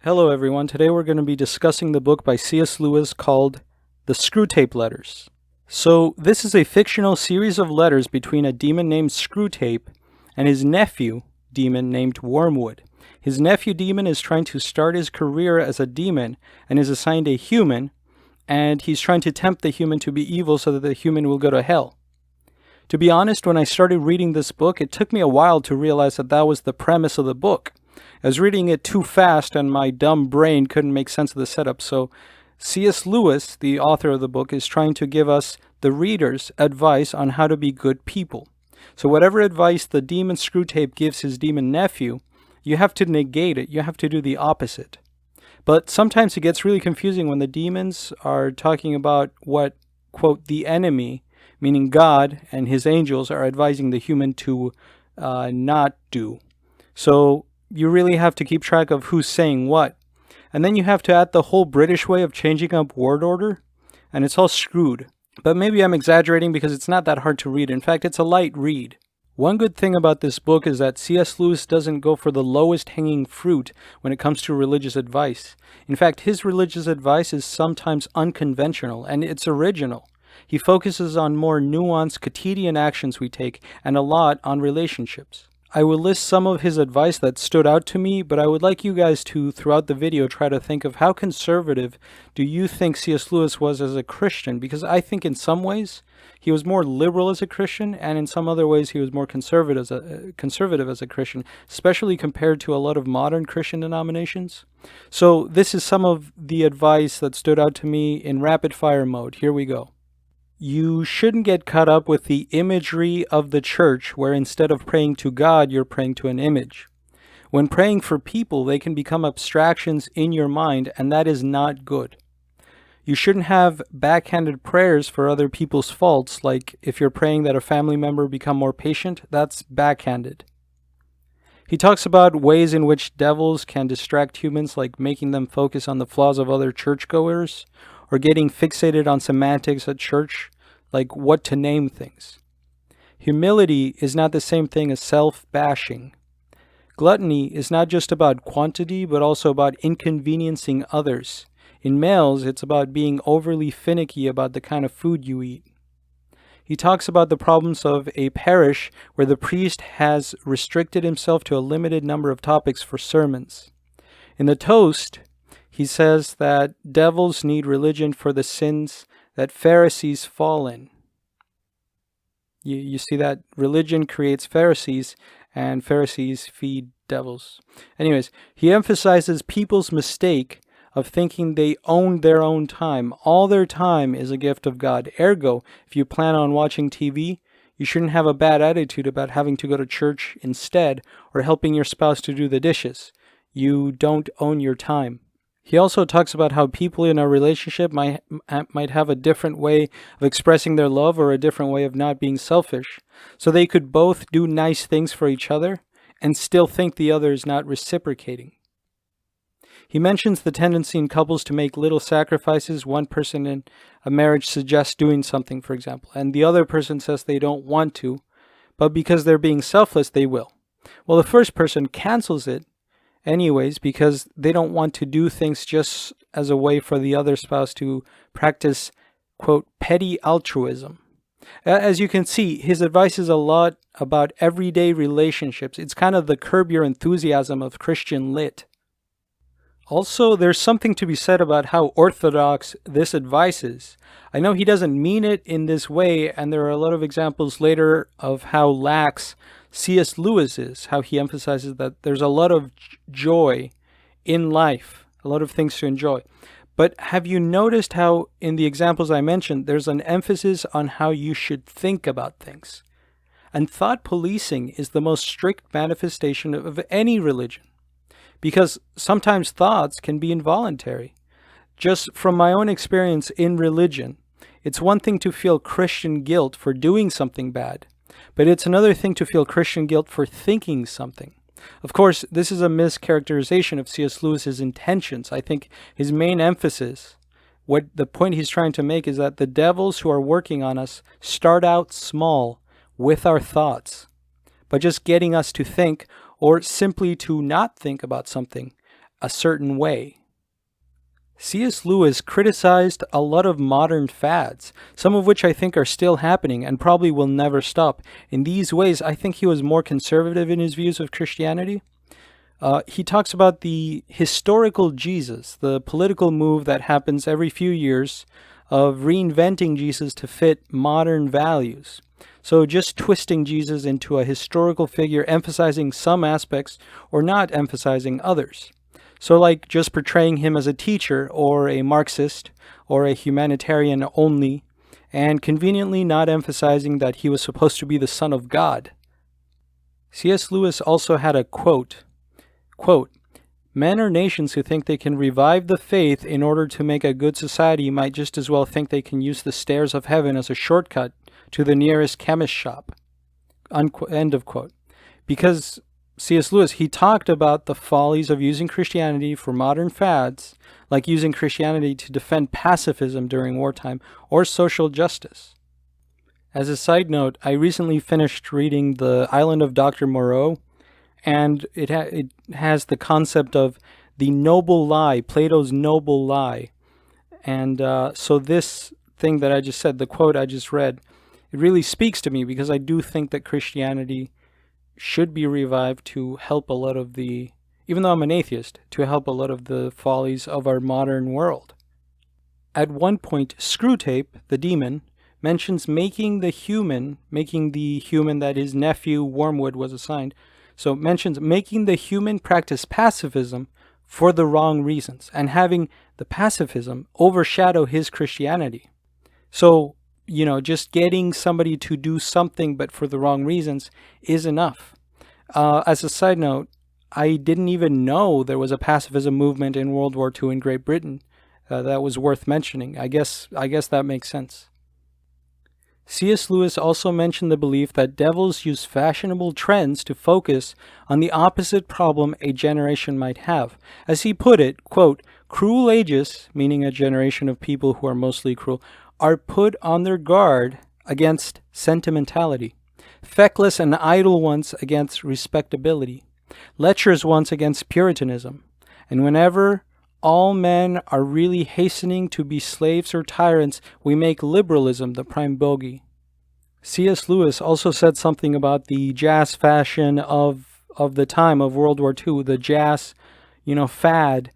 Hello everyone, today we're going to be discussing the book by C.S. Lewis called The Screwtape Letters. So this is a fictional series of letters between a demon named Screwtape and his nephew, demon named Wormwood. His nephew demon is trying to start his career as a demon and is assigned a human, and he's trying to tempt the human to be evil so that the human will go to hell. To be honest, when I started reading this book, it took me a while to realize that that was the premise of the book. I was reading it too fast and my dumb brain couldn't make sense of the setup, so C.S. Lewis, the author of the book, is trying to give us, the readers, advice on how to be good people. So whatever advice the demon Screwtape gives his demon nephew, you have to negate it, you have to do the opposite. But sometimes it gets really confusing when the demons are talking about what, quote, the enemy, meaning God and his angels, are advising the human to not do. So you really have to keep track of who's saying what. And then you have to add the whole British way of changing up word order, and it's all screwed. But maybe I'm exaggerating because it's not that hard to read. In fact, it's a light read. One good thing about this book is that C.S. Lewis doesn't go for the lowest hanging fruit when it comes to religious advice. In fact, his religious advice is sometimes unconventional, and it's original. He focuses on more nuanced quotidian actions we take, and a lot on relationships. I will list some of his advice that stood out to me, but I would like you guys to, throughout the video, try to think of how conservative do you think C.S. Lewis was as a Christian? Because I think in some ways he was more liberal as a Christian, and in some other ways he was more conservative as a Christian, especially compared to a lot of modern Christian denominations. So this is some of the advice that stood out to me in rapid fire mode. Here we go. You shouldn't get caught up with the imagery of the church where instead of praying to God, you're praying to an image. When praying for people, they can become abstractions in your mind, and that is not good. You shouldn't have backhanded prayers for other people's faults, like if you're praying that a family member become more patient, that's backhanded. He talks about ways in which devils can distract humans, like making them focus on the flaws of other churchgoers, or getting fixated on semantics at church, like what to name things. Humility is not the same thing as self-bashing. Gluttony is not just about quantity, but also about inconveniencing others. In males, it's about being overly finicky about the kind of food you eat. He talks about the problems of a parish where the priest has restricted himself to a limited number of topics for sermons. In the Toast, he says that devils need religion for the sins that Pharisees fall in. You see that religion creates Pharisees, and Pharisees feed devils. Anyways, he emphasizes people's mistake of thinking they own their own time. All their time is a gift of God. Ergo, if you plan on watching TV, you shouldn't have a bad attitude about having to go to church instead or helping your spouse to do the dishes. You don't own your time. He also talks about how people in a relationship might have a different way of expressing their love or a different way of not being selfish. So they could both do nice things for each other and still think the other is not reciprocating. He mentions the tendency in couples to make little sacrifices. One person in a marriage suggests doing something, for example, and the other person says they don't want to, but because they're being selfless, they will. Well, the first person cancels it anyways because they don't want to do things just as a way for the other spouse to practice, quote, petty altruism. As you can see, his advice is a lot about everyday relationships. It's kind of the Curb Your Enthusiasm of Christian lit. Also, there's something to be said about how orthodox this advice is. I know he doesn't mean it in this way, and there are a lot of examples later of how lax C.S. Lewis is, how he emphasizes that there's a lot of joy in life, a lot of things to enjoy. But have you noticed how in the examples I mentioned, there's an emphasis on how you should think about things? And thought policing is the most strict manifestation of any religion, because sometimes thoughts can be involuntary. Just from my own experience in religion, it's one thing to feel Christian guilt for doing something bad, but it's another thing to feel Christian guilt for thinking something. Of course, this is a mischaracterization of C.S. Lewis's intentions. I think his main emphasis, what the point he's trying to make, is that the devils who are working on us start out small with our thoughts, by just getting us to think or simply to not think about something a certain way. C.S. Lewis criticized a lot of modern fads, some of which I think are still happening and probably will never stop. In these ways, I think he was more conservative in his views of Christianity. He talks about the historical Jesus, the political move that happens every few years of reinventing Jesus to fit modern values. So just twisting Jesus into a historical figure, emphasizing some aspects or not emphasizing others. So like just portraying him as a teacher or a Marxist or a humanitarian only, and conveniently not emphasizing that he was supposed to be the Son of God. C.S. Lewis also had a quote, "Men or nations who think they can revive the faith in order to make a good society might just as well think they can use the stairs of heaven as a shortcut to the nearest chemist shop." End of quote. Because C.S. Lewis, he talked about the follies of using Christianity for modern fads, like using Christianity to defend pacifism during wartime or social justice. As a side note, I recently finished reading The Island of Dr. Moreau, and it has the concept of the noble lie, Plato's noble lie. And so this thing that I just said, the quote I just read, it really speaks to me because I do think that Christianity should be revived to help a lot of the, even though I'm an atheist, to help a lot of the follies of our modern world. At one point, Screwtape, the demon, mentions making the human that his nephew Wormwood was assigned, so mentions making the human practice pacifism for the wrong reasons and having the pacifism overshadow his Christianity. So, just getting somebody to do something but for the wrong reasons is enough. As a side note, I didn't even know there was a pacifism movement in World War II in Great Britain. That was worth mentioning. I guess that makes sense. C.S. Lewis also mentioned the belief that devils use fashionable trends to focus on the opposite problem a generation might have. As he put it, quote, "Cruel ages," meaning a generation of people who are mostly cruel, "are put on their guard against sentimentality, feckless and idle ones against respectability, lecherous ones against Puritanism, and whenever all men are really hastening to be slaves or tyrants, we make liberalism the prime bogey." C.S. Lewis also said something about the jazz fashion of the time of World War II, the jazz, fad,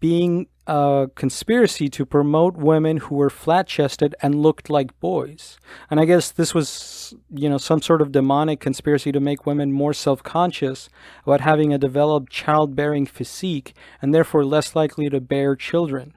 being a conspiracy to promote women who were flat-chested and looked like boys. And I guess this was, some sort of demonic conspiracy to make women more self-conscious about having a developed childbearing physique and therefore less likely to bear children.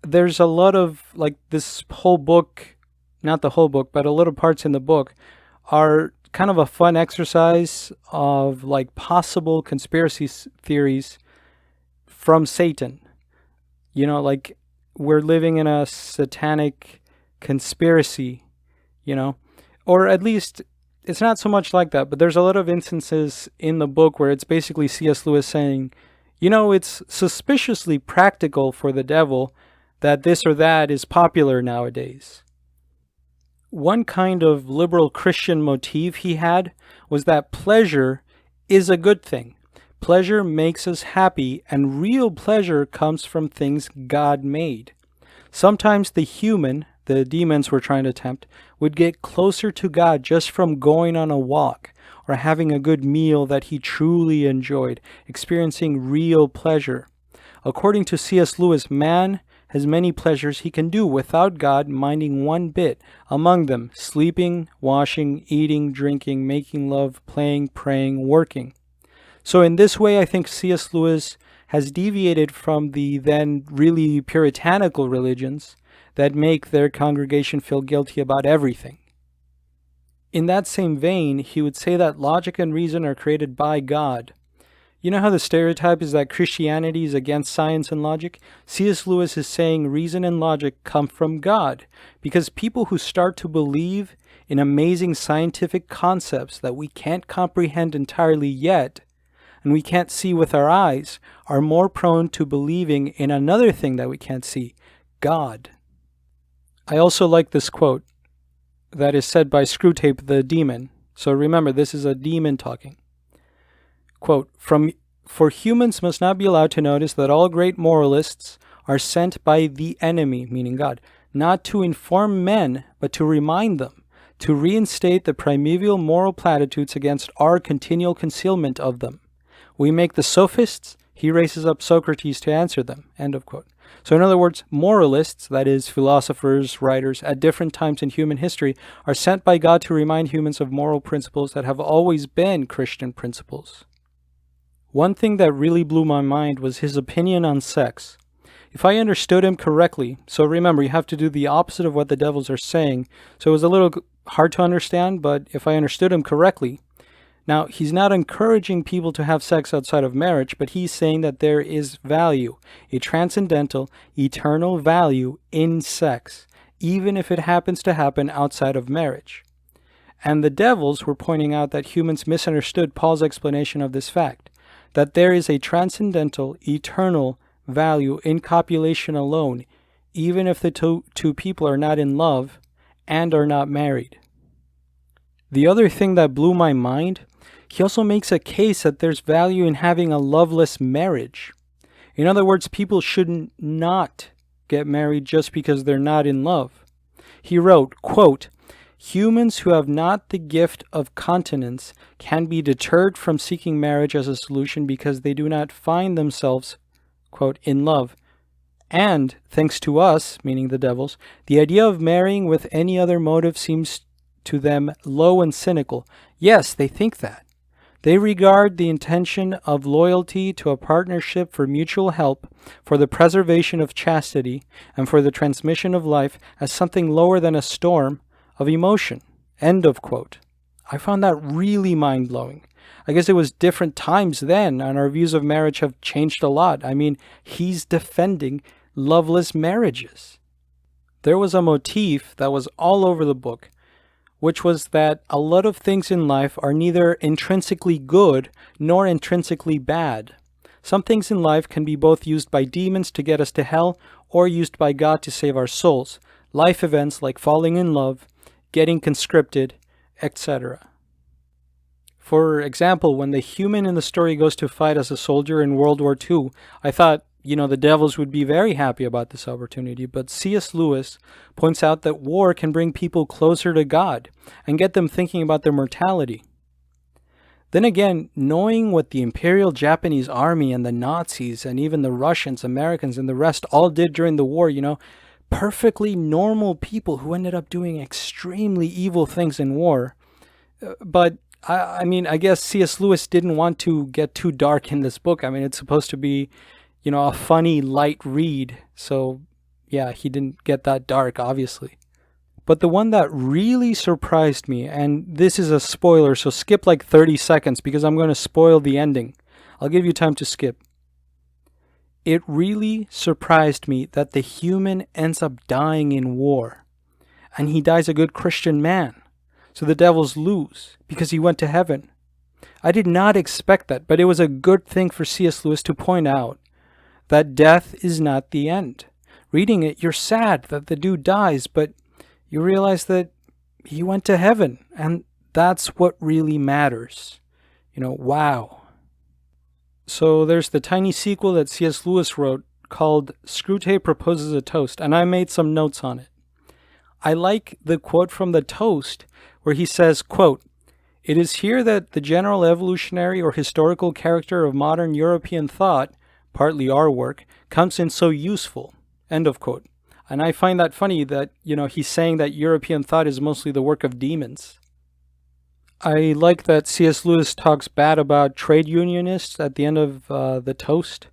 There's a lot of, this whole book, not the whole book, but a little parts in the book are kind of a fun exercise of, possible conspiracy theories from Satan. We're living in a satanic conspiracy, or at least it's not so much like that, but there's a lot of instances in the book where it's basically C.S. Lewis saying, it's suspiciously practical for the devil that this or that is popular nowadays. One kind of liberal Christian motif he had was that pleasure is a good thing. Pleasure makes us happy, and real pleasure comes from things God made. Sometimes the human, the demons were trying to tempt, would get closer to God just from going on a walk or having a good meal that he truly enjoyed, experiencing real pleasure. According to C.S. Lewis, man has many pleasures he can do without God minding one bit, among them sleeping, washing, eating, drinking, making love, playing, praying, working. So in this way, I think C.S. Lewis has deviated from the then really puritanical religions that make their congregation feel guilty about everything. In that same vein, he would say that logic and reason are created by God. You know how the stereotype is that Christianity is against science and logic? C.S. Lewis is saying reason and logic come from God, because people who start to believe in amazing scientific concepts that we can't comprehend entirely yet, and we can't see with our eyes, are more prone to believing in another thing that we can't see, God. I also like this quote that is said by Screwtape the demon. So remember, this is a demon talking. Quote, For humans must not be allowed to notice that all great moralists are sent by the enemy, meaning God, not to inform men, but to remind them, to reinstate the primeval moral platitudes against our continual concealment of them. We make the sophists, he raises up Socrates to answer them. End of quote. So in other words, moralists, that is, philosophers, writers, at different times in human history, are sent by God to remind humans of moral principles that have always been Christian principles. One thing that really blew my mind was his opinion on sex. If I understood him correctly, so remember, you have to do the opposite of what the devils are saying, so it was a little hard to understand, but if I understood him correctly, now he's not encouraging people to have sex outside of marriage, but he's saying that there is value, a transcendental, eternal value in sex, even if it happens to happen outside of marriage. And the devils were pointing out that humans misunderstood Paul's explanation of this fact, that there is a transcendental, eternal value in copulation alone, even if the two people are not in love and are not married. The other thing that blew my mind, he also makes a case that there's value in having a loveless marriage. In other words, people should not get married just because they're not in love. He wrote, quote, "Humans who have not the gift of continence can be deterred from seeking marriage as a solution because they do not find themselves, quote, in love. And, thanks to us," meaning the devils, "the idea of marrying with any other motive seems to them low and cynical." Yes, they think that. They regard the intention of loyalty to a partnership for mutual help, for the preservation of chastity, and for the transmission of life as something lower than a storm of emotion. End of quote. I found that really mind-blowing. I guess it was different times then, and our views of marriage have changed a lot. I mean, he's defending loveless marriages. There was a motif that was all over the book, which was that a lot of things in life are neither intrinsically good nor intrinsically bad. Some things in life can be both used by demons to get us to hell or used by God to save our souls. Life events like falling in love, getting conscripted, etc. For example, when the human in the story goes to fight as a soldier in World War II, I thought, the devils would be very happy about this opportunity, but C.S. Lewis points out that war can bring people closer to God and get them thinking about their mortality. Then again, knowing what the Imperial Japanese Army and the Nazis and even the Russians, Americans, and the rest all did during the war, perfectly normal people who ended up doing extremely evil things in war. But I guess C.S. Lewis didn't want to get too dark in this book. I mean, it's supposed to be a funny, light read. So, yeah, he didn't get that dark, obviously. But the one that really surprised me, and this is a spoiler, so skip like 30 seconds because I'm going to spoil the ending. I'll give you time to skip. It really surprised me that the human ends up dying in war. And he dies a good Christian man. So the devils lose because he went to heaven. I did not expect that, but it was a good thing for C.S. Lewis to point out that death is not the end. Reading it, you're sad that the dude dies, but you realize that he went to heaven, and that's what really matters. Wow. So there's the tiny sequel that C.S. Lewis wrote called Screwtape Proposes a Toast, and I made some notes on it. I like the quote from the toast where he says, quote, "It is here that the general evolutionary or historical character of modern European thought, partly our work, comes in so useful." End of quote. And I find that funny that, he's saying that European thought is mostly the work of demons. I like that C.S. Lewis talks bad about trade unionists at the end of the toast.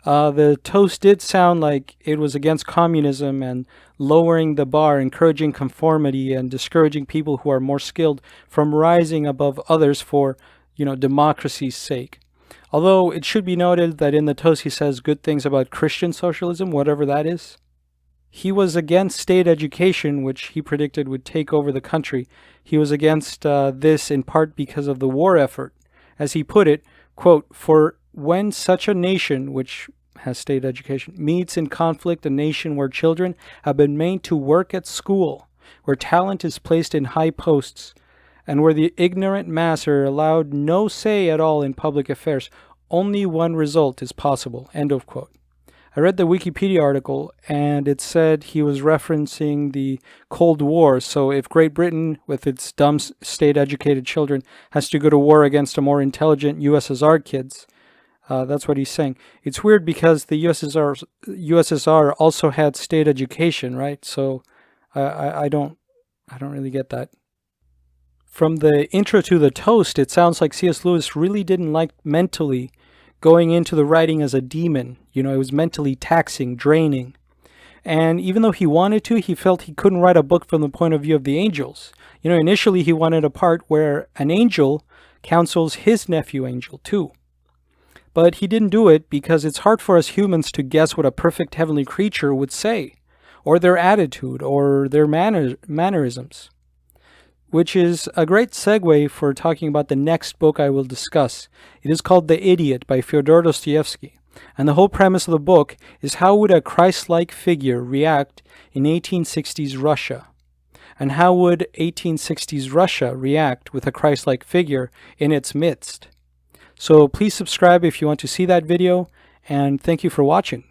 The toast did sound like it was against communism and lowering the bar, encouraging conformity, and discouraging people who are more skilled from rising above others for, democracy's sake. Although it should be noted that in the toast he says good things about Christian socialism, whatever that is. He was against state education, which he predicted would take over the country. He was against this in part because of the war effort. As he put it, quote, "For when such a nation, which has state education, meets in conflict a nation where children have been made to work at school, where talent is placed in high posts, and where the ignorant mass are allowed no say at all in public affairs, only one result is possible, end of quote. I read the Wikipedia article, and it said he was referencing the Cold War. So if Great Britain, with its dumb state-educated children, has to go to war against a more intelligent USSR kids, that's what he's saying. It's weird because the USSR also had state education, right? So I don't really get that. From the intro to the toast, it sounds like C.S. Lewis really didn't like mentally going into the writing as a demon. You know, it was mentally taxing, draining. And even though he wanted to, he felt he couldn't write a book from the point of view of the angels. You know, initially he wanted a part where an angel counsels his nephew angel too. But he didn't do it because it's hard for us humans to guess what a perfect heavenly creature would say, or their attitude, or their mannerisms. Which is a great segue for talking about the next book I will discuss. It is called The Idiot by Fyodor Dostoevsky. And the whole premise of the book is how would a Christ-like figure react in 1860s Russia? And how would 1860s Russia react with a Christ-like figure in its midst? So please subscribe if you want to see that video, and thank you for watching.